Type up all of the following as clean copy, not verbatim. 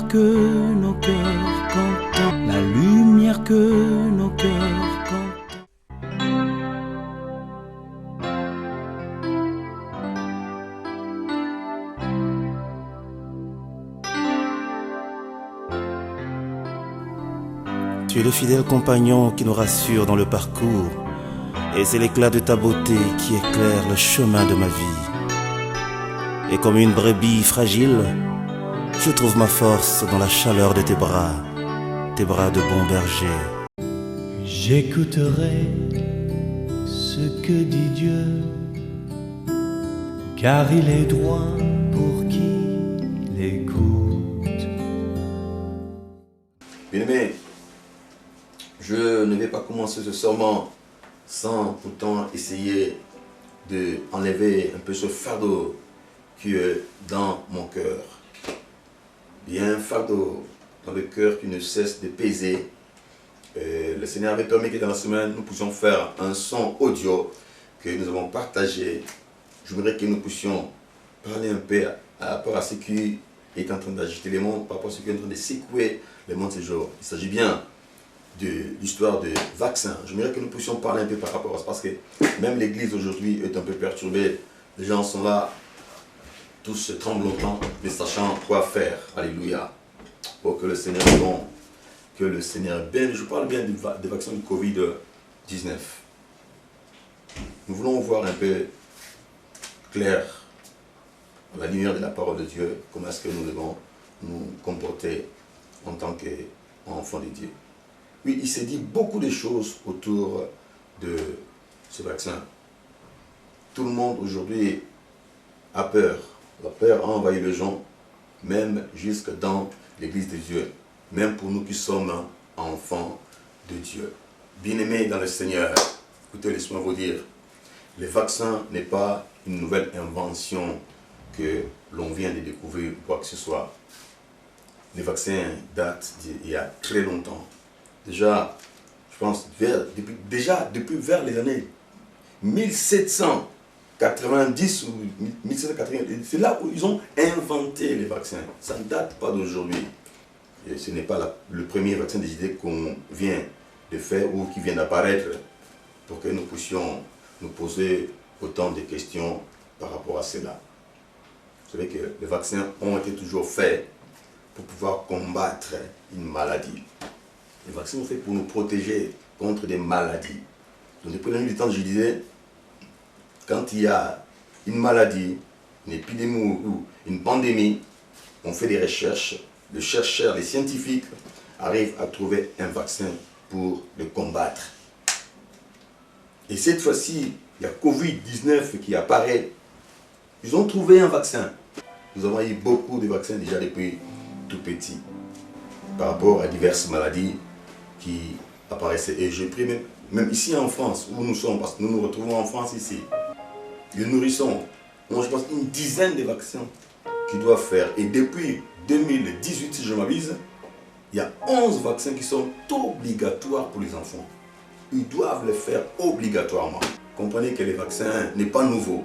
lumière que nos cœurs contemplent, la lumière que nos cœurs contemplent. Tu es le fidèle compagnon qui nous rassure dans le parcours, et c'est l'éclat de ta beauté qui éclaire le chemin de ma vie. Et comme une brebis fragile, je trouve ma force dans la chaleur de tes bras de bon berger. J'écouterai ce que dit Dieu, car il est droit pour qui l'écoute. Bien-aimés, je ne vais pas commencer ce sermon sans pourtant essayer d'enlever un peu ce fardeau qui est dans mon cœur. Il y a un fardeau dans le cœur qui ne cesse de peser. Le Seigneur avait permis que dans la semaine, nous puissions faire un son audio que nous avons partagé. Je voudrais que nous puissions parler un peu par rapport à ce qui est en train d'agiter les mondes, par rapport à ce qui est en train de secouer les mondes ces jours. Il s'agit bien de l'histoire des vaccins. Je voudrais que nous puissions parler un peu par rapport à ça, parce que même l'Église aujourd'hui est un peu perturbée. Les gens sont là, tous tremblotants, ne sachant quoi faire. Alléluia. Pour que le Seigneur est bon, que le Seigneur est bien. Je parle bien des vaccins du Covid-19. Nous voulons voir un peu clair, à la lumière de la parole de Dieu, comment est-ce que nous devons nous comporter en tant qu'enfants de Dieu. Oui, il s'est dit beaucoup de choses autour de ce vaccin. Tout le monde aujourd'hui a peur. La peur a envahi les gens, même jusque dans l'Église de Dieu. Même pour nous qui sommes enfants de Dieu. Bien-aimés dans le Seigneur, écoutez, laissez-moi vous dire, le vaccin n'est pas une nouvelle invention que l'on vient de découvrir ou quoi que ce soit. Les vaccins datent d'il y a très longtemps. Déjà, je pense, depuis vers les années 1790 ou 1780, c'est là où ils ont inventé les vaccins. Ça ne date pas d'aujourd'hui. Ce n'est pas le premier vaccin des idées qu'on vient de faire ou qui vient d'apparaître pour que nous puissions nous poser autant de questions par rapport à cela. Vous savez que les vaccins ont été toujours faits pour pouvoir combattre une maladie. Les vaccins sont faits pour nous protéger contre des maladies. Donc depuis la nuit du temps, je disais, quand il y a une maladie, une épidémie ou une pandémie, on fait des recherches, les chercheurs, les scientifiques arrivent à trouver un vaccin pour le combattre. Et cette fois-ci, il y a Covid-19 qui apparaît. Ils ont trouvé un vaccin. Nous avons eu beaucoup de vaccins déjà depuis tout petit, par rapport à diverses maladies qui apparaissaient. Et j'ai pris même ici en France, où nous sommes, parce que nous nous retrouvons en France ici, les nourrissons, ont je pense une dizaine de vaccins qu'ils doivent faire. Et depuis 2018, si je m'abuse, il y a 11 vaccins qui sont obligatoires pour les enfants. Ils doivent les faire obligatoirement. Comprenez que les vaccins n'est pas nouveau.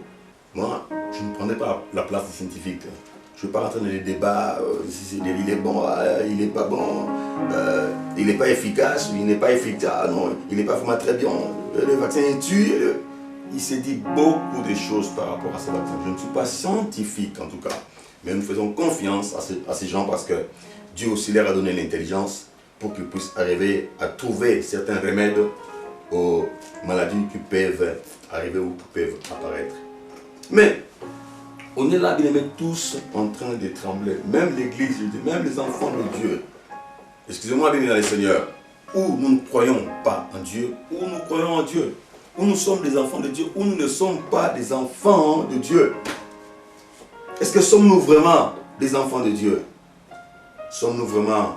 Moi, je ne prendrai pas la place des scientifiques. Je ne veux pas rentrer dans les débats, il est bon, il n'est pas bon, il n'est pas efficace, il n'est pas efficace, non, il n'est pas vraiment très bien, le vaccin tue. Il s'est dit beaucoup de choses par rapport à ces vaccins. Je ne suis pas scientifique en tout cas, mais nous faisons confiance à ces gens parce que Dieu aussi leur a donné l'intelligence pour qu'ils puissent arriver à trouver certains remèdes aux maladies qui peuvent arriver ou qui peuvent apparaître. Mais on est là, bien aimés, tous en train de trembler. Même l'Église, même les enfants de Dieu. Excusez-moi, bien aimés, les seigneurs. Où nous ne croyons pas en Dieu, où nous croyons en Dieu. Où nous sommes des enfants de Dieu, où nous ne sommes pas des enfants de Dieu. Est-ce que sommes-nous vraiment des enfants de Dieu? Sommes-nous vraiment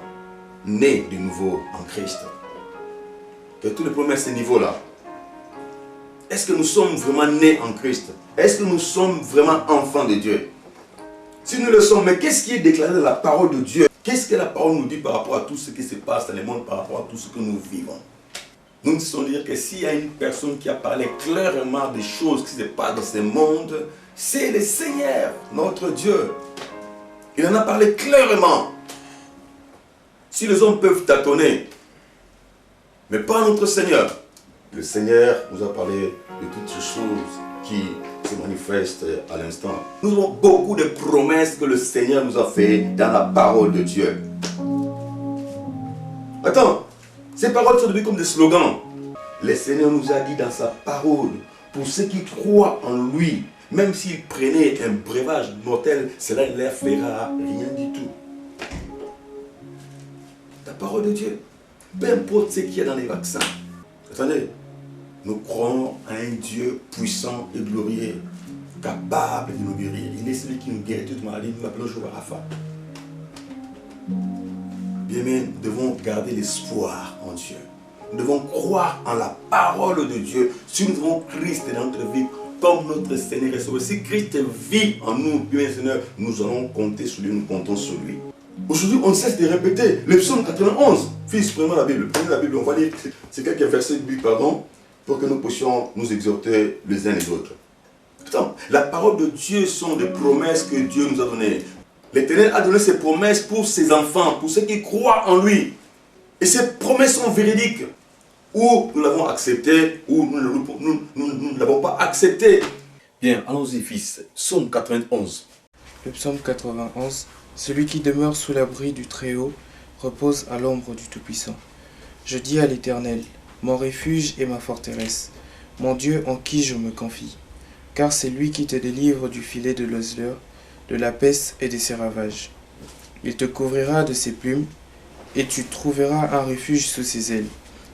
nés de nouveau en Christ? Que tous les premiers à ce niveau-là. Est-ce que nous sommes vraiment nés en Christ? Est-ce que nous sommes vraiment enfants de Dieu? Si nous le sommes, mais qu'est-ce qui est déclaré dans la parole de Dieu? Qu'est-ce que la parole nous dit par rapport à tout ce qui se passe dans le monde, par rapport à tout ce que nous vivons? Nous nous disons dire que s'il y a une personne qui a parlé clairement des choses qui se passent dans ce monde, c'est le Seigneur, notre Dieu. Il en a parlé clairement. Si les hommes peuvent tâtonner, mais pas notre Seigneur. Le Seigneur nous a parlé de toutes ces choses qui se manifestent à l'instant. Nous avons beaucoup de promesses que le Seigneur nous a faites dans la parole de Dieu. Attends, ces paroles sont devenues comme des slogans. Le Seigneur nous a dit dans sa parole, pour ceux qui croient en lui, même s'ils prenaient un breuvage mortel, cela ne leur fera rien du tout. La parole de Dieu, peu importe ce qu'il y a dans les vaccins. Attendez, nous croyons à un Dieu puissant et glorieux, capable de nous guérir. Il est celui qui nous guérit de toute maladie, nous l'appelons Jéhovah Rapha. Bien, mais nous devons garder l'espoir en Dieu. Nous devons croire en la parole de Dieu. Si nous avons Christ dans notre vie comme notre Seigneur et Sauveur, si Christ vit en nous, bien Seigneur, nous allons compter sur lui, nous comptons sur lui. Aujourd'hui, on cesse de répéter le psaume 91. Fils, prenez la Bible. Prenez la Bible, on va lire ces quelques versets bibliques, pardon, pour que nous puissions nous exhorter les uns les autres. Attends, la parole de Dieu sont des promesses que Dieu nous a données. L'Éternel a donné ses promesses pour ses enfants, pour ceux qui croient en lui. Et ces promesses sont véridiques. Ou nous l'avons accepté, ou nous ne l'avons pas accepté. Bien, allons-y, fils. Psaume 91. Le psaume 91. Celui qui demeure sous l'abri du Très-Haut repose à l'ombre du Tout-Puissant. Je dis à l'Éternel, mon refuge et ma forteresse, mon Dieu en qui je me confie. Car c'est lui qui te délivre du filet de l'oiseleur, de la peste et de ses ravages. Il te couvrira de ses plumes, et tu trouveras un refuge sous ses ailes.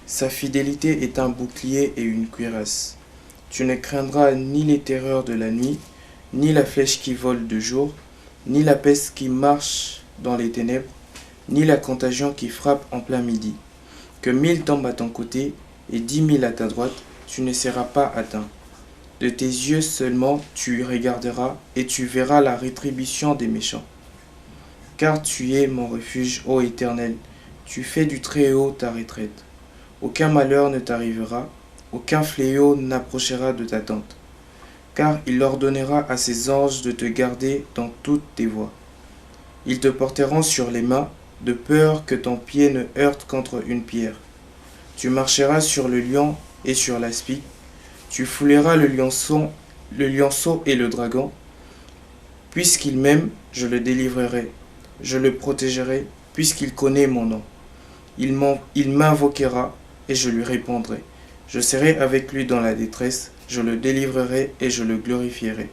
Sa fidélité est un bouclier et une cuirasse. Tu ne craindras ni les terreurs de la nuit, ni la flèche qui vole de jour, ni la peste qui marche dans les ténèbres, ni la contagion qui frappe en plein midi. Que 1000 tombent à ton côté et 10 000 à ta droite, tu ne seras pas atteint. De tes yeux seulement tu regarderas et tu verras la rétribution des méchants. Car tu es mon refuge, ô Éternel, tu fais du Très-Haut ta retraite. Aucun malheur ne t'arrivera, aucun fléau n'approchera de ta tente. Car il ordonnera à ses anges de te garder dans toutes tes voies. Ils te porteront sur les mains, de peur que ton pied ne heurte contre une pierre. Tu marcheras sur le lion et sur l'aspic. Tu fouleras le lionceau et le dragon. Puisqu'il m'aime, je le délivrerai. Je le protégerai, puisqu'il connaît mon nom. Il m'invoquera et je lui répondrai. Je serai avec lui dans la détresse. Je le délivrerai et je le glorifierai.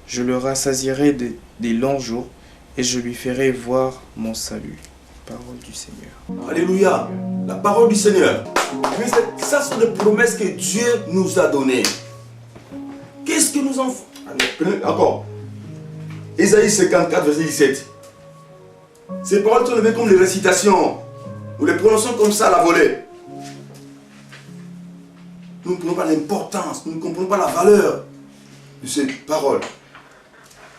Je le rassasierai des longs jours et je lui ferai voir mon salut. Parole du Seigneur. Alléluia. La parole du Seigneur. Mais ça sont des promesses que Dieu nous a données. Qu'est-ce que nous en faisons? Encore. Ésaïe 54, verset 17. Ces paroles sont levées comme des récitations. Nous les prononçons comme ça à la volée. Nous ne comprenons pas l'importance, nous ne comprenons pas la valeur de ces paroles.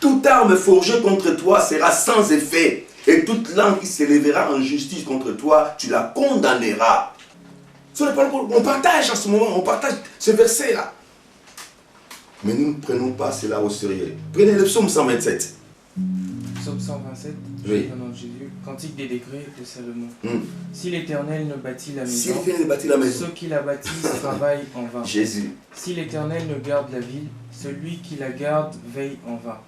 Toute arme forgée contre toi sera sans effet, et toute langue qui s'élèvera en justice contre toi, tu la condamneras. Ce n'est pas qu'on partage à ce moment, on partage ce verset-là. Mais nous ne prenons pas cela au sérieux. Prenez le psaume 127. Psaume 127, oui. Au nom de Jésus, cantique des décrets de Salomon. Si l'Éternel ne bâtit la maison, ceux qui la bâtissent travaillent en vain. Jésus. Si l'Éternel ne garde la ville, celui qui la garde veille en vain.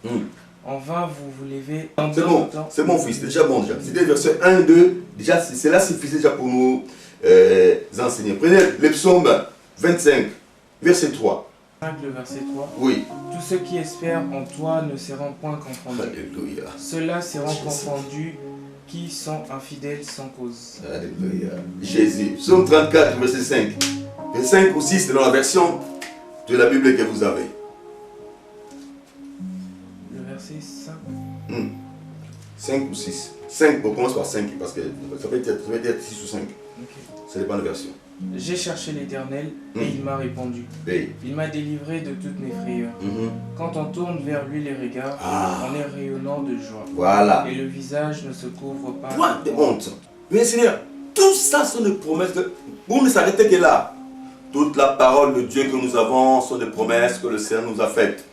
En vain vous vous levez. C'est bon fils, c'est déjà bon déjà. C'était verset 1, 2, déjà cela suffit déjà pour nous enseigner. Prenez le psaume 25, verset 3. Le verset 3. Oui. Tous ceux qui espèrent en toi ne seront point confondus. Alléluia. Ceux-là seront confondus qui sont infidèles sans cause. Alléluia. Jésus. Psaume 34, verset 5. Et 5 ou 6, c'est dans la version de la Bible que vous avez. Le verset 5. 5 ou 6. 5, on commence par 5 parce que ça peut être 6 ou 5. Okay. Ça dépend de la version. J'ai cherché l'Éternel et il m'a répondu. Oui. Il m'a délivré de toutes mes frayeurs. Quand on tourne vers lui les regards, on est rayonnant de joie. Voilà. Et le visage ne se couvre pas. Point de honte. Mais Seigneur, tout ça sont des promesses. Vous ne s'arrêtez que là. Toute la parole de Dieu que nous avons sont des promesses que le Seigneur nous a faites.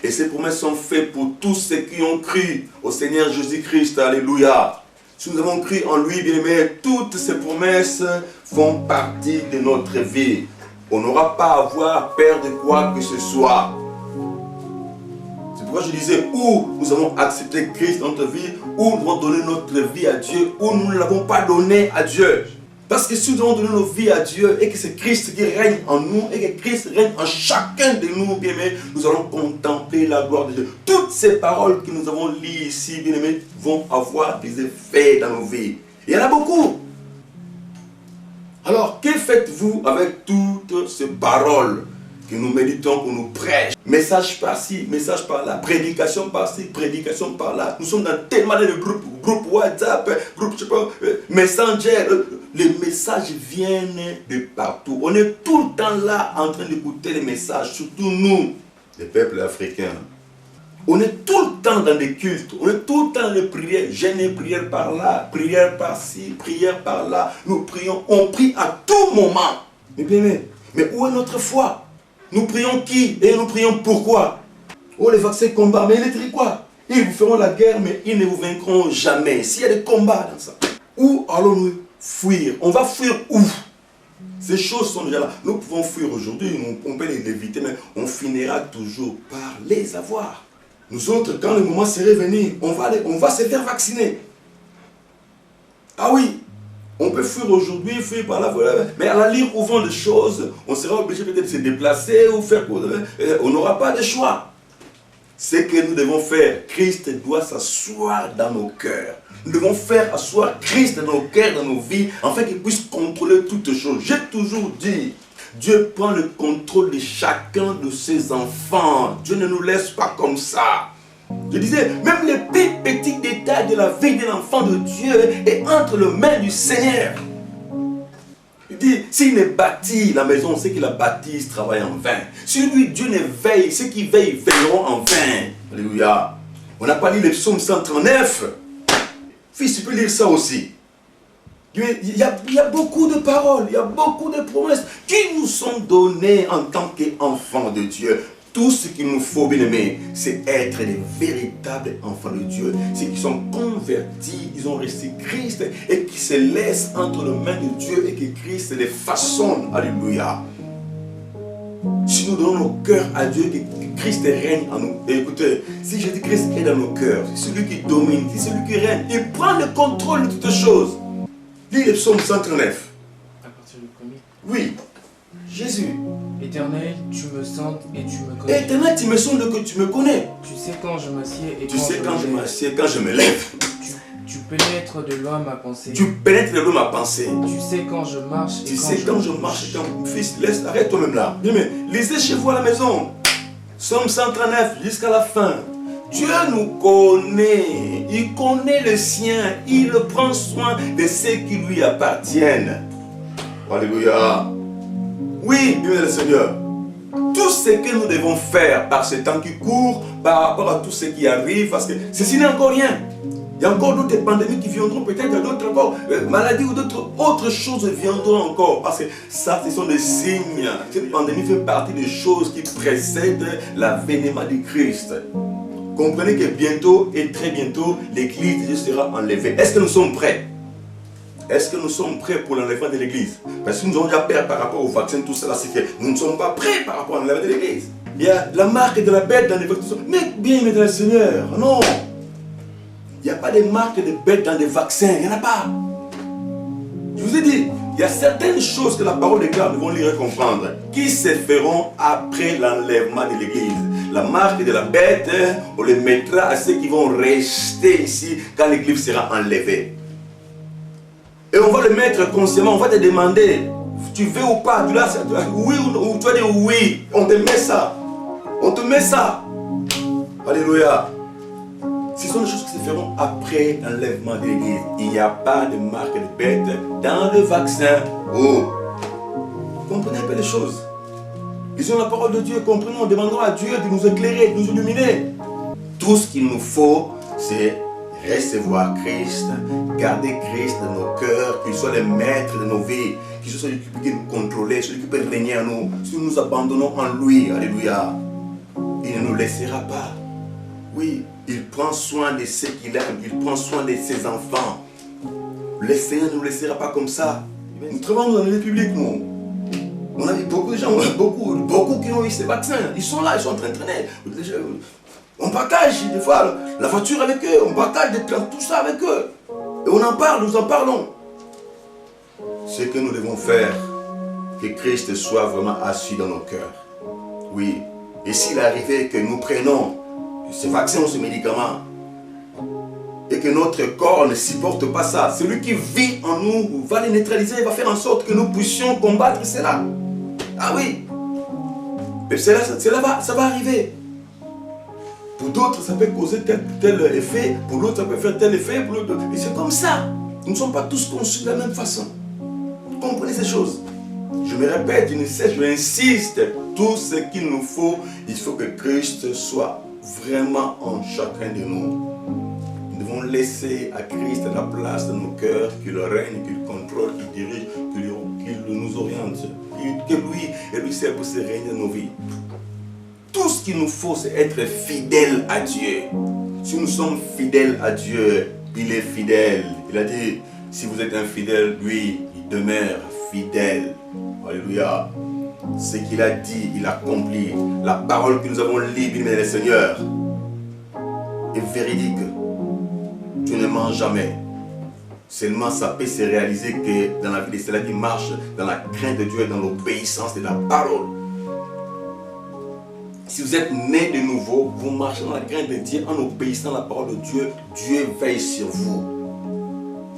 Et ces promesses sont faites pour tous ceux qui ont cru au Seigneur Jésus-Christ. Alléluia. Si nous avons cru en lui, bien-aimé, toutes ces promesses font partie de notre vie. On n'aura pas à avoir peur de quoi que ce soit. C'est pourquoi je disais, où nous avons accepté Christ dans notre vie, où nous avons donné notre vie à Dieu, où nous ne l'avons pas donné à Dieu. Parce que si nous avons donné nos vies à Dieu et que c'est Christ qui règne en nous et que Christ règne en chacun de nous, bien-aimés, nous allons contempler la gloire de Dieu. Toutes ces paroles que nous avons lues ici, bien-aimés, vont avoir des effets dans nos vies. Il y en a beaucoup. Alors, que faites-vous avec toutes ces paroles que nous méditons, qu'on nous prêche? Message par-ci, message par-là, prédication par-ci, prédication par-là. Nous sommes dans tellement de groupes WhatsApp, groupes, je sais pas, Messenger. Les messages viennent de partout. On est tout le temps là en train d'écouter les messages, surtout nous, les peuples africains. On est tout le temps dans des cultes, on est tout le temps dans les prières. J'ai une prière par là, prière par-ci, prière par-là. Nous prions, on prie à tout moment. Mais bien, mais où est notre foi? Nous prions qui? Et nous prions pourquoi? Oh, les vaccins combattent, mais ils quoi? Ils vous feront la guerre, mais ils ne vous vaincront jamais. S'il y a des combats dans ça, où allons-nous fuir? On va fuir où? Ces choses sont déjà là. Nous pouvons fuir aujourd'hui, on peut les éviter, mais on finira toujours par les avoir. Nous autres, quand le moment serait venu, on va se faire vacciner. Ah oui, on peut fuir aujourd'hui, fuir par là, mais à la lire ouvrant des choses, on sera obligé peut-être de se déplacer ou faire quoi. On n'aura pas de choix. Ce que nous devons faire, Christ doit s'asseoir dans nos cœurs. Nous devons faire asseoir Christ dans nos cœurs, dans nos vies, afin qu'il puisse contrôler toutes choses. J'ai toujours dit, Dieu prend le contrôle de chacun de ses enfants. Dieu ne nous laisse pas comme ça. Je disais, même les plus petits détails de la vie d'un enfant de Dieu est entre les mains du Seigneur. Il dit, s'il ne bâtit la maison, ceux qui la bâtissent travaillent en vain. Si lui, Dieu ne veille, ceux qui veillent veilleront en vain. Alléluia. On n'a pas lu le psaume 139. Fils, tu peux lire ça aussi. Il y a beaucoup de paroles, il y a beaucoup de promesses qui nous sont données en tant qu'enfants de Dieu. Tout ce qu'il nous faut, bien aimé, c'est être des véritables enfants de Dieu. Ceux qui sont convertis, ils ont reçu Christ et qui se laissent entre les mains de Dieu et que Christ les façonne. Alléluia. Si nous donnons nos cœurs à Dieu, que Christ règne en nous. Et écoutez, si Jésus-Christ est dans nos cœurs, c'est celui qui domine, c'est celui qui règne. Il prend le contrôle de toutes choses. Lis le psaume 139. À partir du premier. Oui, Jésus. Éternel, tu me sens et tu me connais. Éternel, tu me sens que tu me connais. Tu sais quand je m'assieds et Tu sais quand je m'assieds, quand je me lève. Tu pénètres de loin ma pensée. Tu pénètres de loin ma pensée. Tu sais quand je marche et tu sais quand je marche et quand... Fils, laisse, arrête toi-même là. Bien, mais lisez chez vous à la maison. Psaume 139 jusqu'à la fin. Dieu nous connaît. Il connaît le sien. Il prend soin de ceux qui lui appartiennent. Alléluia. Oui, bien le Seigneur. Tout ce que nous devons faire par ce temps qui court, par rapport à tout ce qui arrive, parce que ceci n'est encore rien. Il y a encore d'autres pandémies qui viendront, peut-être il y a d'autres encore maladies ou d'autres autres choses viendront encore. Parce que ça, ce sont des signes. Cette pandémie fait partie des choses qui précèdent l'avènement du Christ. Comprenez que bientôt et très bientôt, l'Église de Dieu sera enlevée. Est-ce que nous sommes prêts? Est-ce que nous sommes prêts pour l'enlèvement de l'Église? Parce que nous avons déjà peur par rapport au vaccin, tout cela, c'est que nous ne sommes pas prêts par rapport à l'enlèvement de l'Église. Il y a la marque de la bête dans les vaccins. Mais bien, mais dans le Seigneur, non. Il n'y a pas de marque de bête dans les vaccins, il n'y en a pas. Je vous ai dit, il y a certaines choses que la parole de Dieu, nous devons lire et comprendre, qui se feront après l'enlèvement de l'Église. La marque de la bête, on les mettra à ceux qui vont rester ici quand l'Église sera enlevée. Et on va le mettre consciemment, on va te demander, tu veux ou pas, tu l'as, oui ou tu vas dire oui, on te met ça. On te met ça. Alléluia. Ce sont des choses qui se feront après l'enlèvement de l'Église. Il n'y a pas de marque de bête dans le vaccin. Oh. Comprenez un peu les choses. Lisons la parole de Dieu, comprenons, demandons à Dieu de nous éclairer, de nous illuminer. Tout ce qu'il nous faut, c'est recevoir Christ, garder Christ dans nos cœurs, qu'il soit le maître de nos vies, qu'il soit celui qui peut nous contrôler, celui qui peut régner en nous. Si nous nous abandonnons en lui, alléluia, il ne nous laissera pas. Oui, il prend soin de ceux qu'il aime, il prend soin de ses enfants. le Seigneur ne nous laissera pas comme ça. Nous travaillons dans les publics, nous. On a vu beaucoup de gens, beaucoup qui ont eu ces vaccins. Ils sont là, ils sont en train de traîner. On partage des fois la voiture avec eux, on partage tout ça avec eux. Et on en parle, nous en parlons. Ce que nous devons faire, que Christ soit vraiment assis dans nos cœurs. Oui. Et s'il arrivait que nous prenons ce vaccin ou ce médicament, et que notre corps ne supporte pas ça, celui qui vit en nous va les neutraliser, va faire en sorte que nous puissions combattre cela. Ah oui. Mais ça va arriver. Pour d'autres, ça peut causer tel effet, pour l'autre, ça peut faire tel effet, pour l'autre. Et c'est comme ça. Nous ne sommes pas tous conçus de la même façon. Comprenez ces choses. Je me répète, je ne sais, je insiste. Tout ce qu'il nous faut, il faut que Christ soit vraiment en chacun de nous. Nous devons laisser à Christ la place dans nos cœurs, qu'il règne, qu'il contrôle, qu'il dirige, qu'il nous oriente. Que lui et lui seul puisse régner dans nos vies. Tout ce qu'il nous faut, c'est être fidèle à Dieu. Si nous sommes fidèles à Dieu, il est fidèle. Il a dit, si vous êtes infidèle, lui, il demeure fidèle. Alléluia. Ce qu'il a dit, il accomplit. La parole que nous avons lue, bien le Seigneur, est véridique. Dieu ne ment jamais. Seulement ça peut se réaliser que dans la vie de ceux qui marchent dans la crainte de Dieu et dans l'obéissance de la parole. Si vous êtes né de nouveau, vous marchez dans la crainte de Dieu en obéissant à la parole de Dieu, Dieu veille sur vous.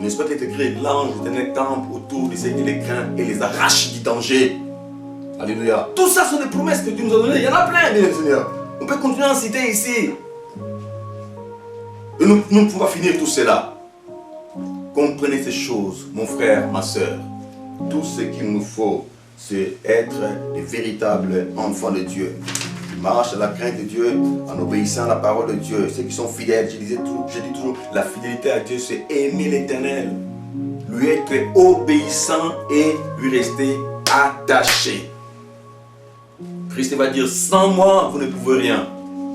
N'est-ce pas qu'il est écrit, l'ange éternel campe autour de ceux qui les craignent et les arrache du danger. Alléluia. Tout ça sont des promesses que Dieu nous a données. Il y en a plein, bien Seigneur. On peut continuer à en citer ici. Et nous ne pouvons pas finir tout cela. Comprenez ces choses, mon frère, ma soeur. Tout ce qu'il nous faut, c'est être des véritables enfants de Dieu. Qui marchent à la crainte de Dieu, en obéissant à la parole de Dieu. Ceux qui sont fidèles, je dis toujours, la fidélité à Dieu, c'est aimer l'Éternel. Lui être obéissant et lui rester attaché. Christ va dire, sans moi, vous ne pouvez rien.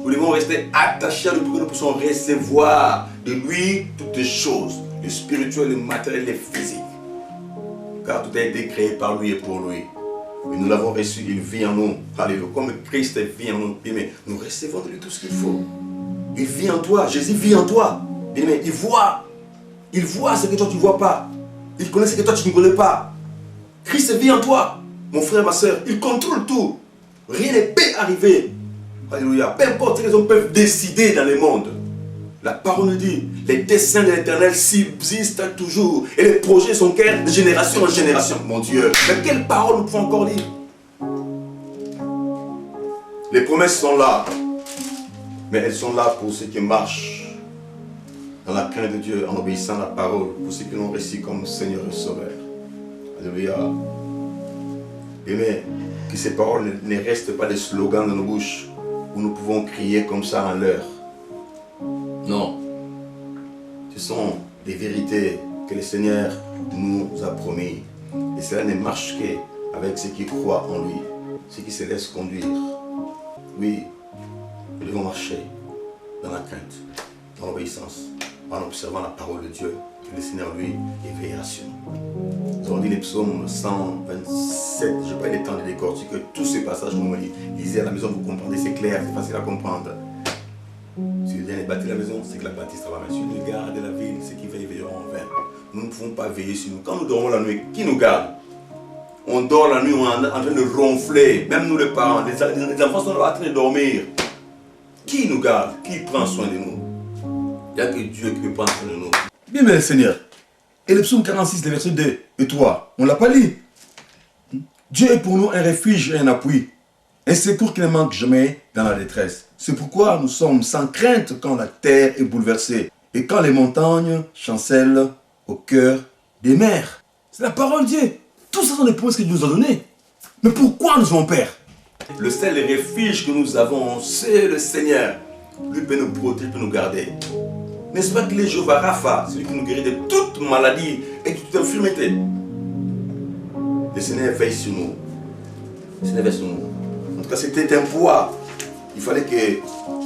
Nous devons rester attachés à lui pour que nous puissions recevoir de lui toutes les choses. Le spirituel, le matériel, le physique. Car tout a été créé par lui et pour lui. Et nous l'avons reçu, il vit en nous. Alléluia. Comme Christ vit en nous. Bien-aimé, nous recevons de lui tout ce qu'il faut. Il vit en toi. Jésus vit en toi. Bien-aimé, il voit. Il voit ce que toi tu ne vois pas. Il connaît ce que toi tu ne connais pas. Christ vit en toi. Mon frère, ma soeur, il contrôle tout. Rien ne peut arriver. Alléluia. Peu importe ce que les hommes peuvent décider dans le monde. La parole nous dit, les desseins de l'Éternel subsistent toujours. Et les projets sont clairs de génération en génération. Mon Dieu, mais quelle parole nous pouvons encore lire? Les promesses sont là. Mais elles sont là pour ceux qui marchent dans la crainte de Dieu, en obéissant à la parole. Pour ceux qui l'ont reçu comme Seigneur et Sauveur. Alléluia. Mais que ces paroles ne restent pas des slogans dans nos bouches, où nous pouvons crier comme ça en l'air. Non, ce sont des vérités que le Seigneur nous a promis. Et cela ne marche qu'avec ceux qui croient en lui, ceux qui se laissent conduire. Oui, nous devons marcher dans la crainte, dans l'obéissance, en observant la parole de Dieu. Que le Seigneur, lui, éveillera sur nous. Nous avons dit les psaumes 127, je n'ai pas eu le temps de décortiquer tous ces passages que nous lisez à la maison, vous comprenez, c'est clair, c'est facile à comprendre. Si le dernier bâtit la maison, c'est que la bâtisse va mal. Si le garde de la ville, c'est qui veilleront en vain. Nous ne pouvons pas veiller sur nous. Quand nous dormons la nuit, qui nous garde? On dort la nuit, on est en train de ronfler. Même nous les parents, les enfants sont en train de dormir. Qui nous garde? Qui prend soin de nous? Il n'y a que Dieu qui peut prendre soin de nous. Bien, mais Seigneur. Et le psaume 46, le verset 2 et 3, on ne l'a pas lu. Dieu est pour nous un refuge et un appui. Un secours qui ne manque jamais dans la détresse. C'est pourquoi nous sommes sans crainte quand la terre est bouleversée et quand les montagnes chancellent au cœur des mers. C'est la parole de Dieu. Tout ça sont des promesses que Dieu nous a données. Mais pourquoi nous avons peur? Le seul refuge que nous avons, c'est le Seigneur. Lui peut nous protéger, peut nous garder. N'est-ce pas qu'il est Jéhovah Rapha, celui qui nous guérit de toute maladie et de toute infirmité? Le Seigneur veille sur nous. Le Seigneur veille sur nous. En tout cas, c'était un poids. Il fallait que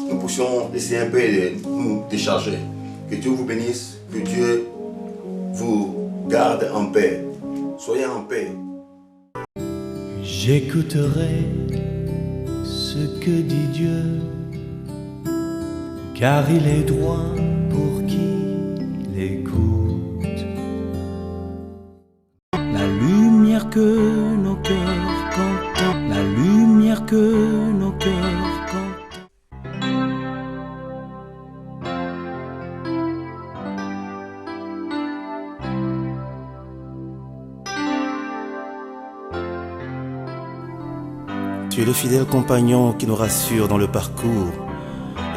nous puissions essayer un peu de nous décharger. Que Dieu vous bénisse, que Dieu vous garde en paix. Soyez en paix. J'écouterai ce que dit Dieu, car il est droit pour qui l'écoute. La lumière que nos cœurs contemplent, la lumière que nos cœurs contemplent. Tu es le fidèle compagnon qui nous rassure dans le parcours,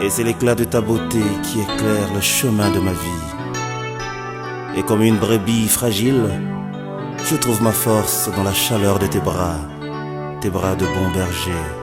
et c'est l'éclat de ta beauté qui éclaire le chemin de ma vie. Et comme une brebis fragile, je trouve ma force dans la chaleur de tes bras de bon berger.